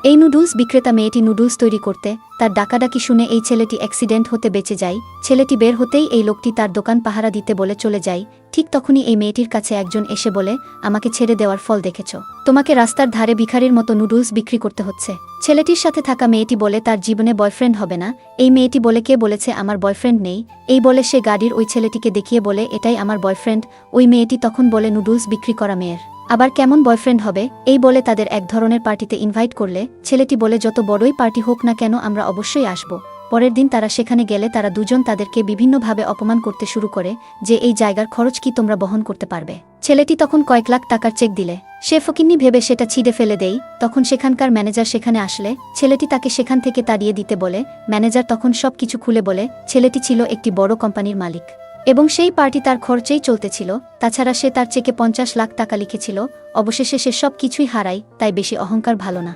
এই নুডলস বিক্রেতা মেয়েটি নুডলস তৈরি করতে তার ডাকাডাকি শুনে এই ছেলেটি অ্যাক্সিডেন্ট হতে বেঁচে যায়। ছেলেটি বের হতেই এই লোকটি তার দোকান পাহারা দিতে বলে চলে যায়। ঠিক তখনই এই মেয়েটির কাছে একজন এসে বলে, আমাকে ছেড়ে দেওয়ার ফল দেখেছ, তোমাকে রাস্তার ধারে ভিখারির মতো নুডলস বিক্রি করতে হচ্ছে। ছেলেটির সাথে থাকা মেয়েটি বলে তার জীবনে বয়ফ্রেন্ড হবে না। এই মেয়েটি বলে, কে বলেছে আমার বয়ফ্রেন্ড নেই? এই বলে সে গাড়ির ওই ছেলেটিকে দেখিয়ে বলে, এটাই আমার বয়ফ্রেন্ড। ওই মেয়েটি তখন বলে, নুডলস বিক্রি করা মেয়ের আবার কেমন বয়ফ্রেন্ড হবে? এই বলে তাদের এক ধরনের পার্টিতে ইনভাইট করলে ছেলেটি বলে, যত বড়ই পার্টি হোক না কেন আমরা অবশ্যই আসব। পরের দিন তারা সেখানে গেলে তারা দুজন তাদেরকে বিভিন্নভাবে অপমান করতে শুরু করে যে এই জায়গার খরচ কি তোমরা বহন করতে পারবে? ছেলেটি তখন কয়েক লাখ টাকার চেক দিলে সে ফকিন্নি ভেবে সেটা ছিঁড়ে ফেলে দেয়। তখন সেখানকার ম্যানেজার সেখানে আসলে ছেলেটি তাকে সেখান থেকে তাড়িয়ে দিতে বলে। ম্যানেজার তখন সব কিছু খুলে বলে ছেলেটি ছিল একটি বড় কোম্পানির মালিক এবং সেই পার্টি তার খরচেই চলতেছিল। তাছাড়া সে তার চেকে 50 লাখ টাকা লিখেছিল। অবশেষে সে সব কিছুই হারায়, তাই বেশি অহংকার ভালো না।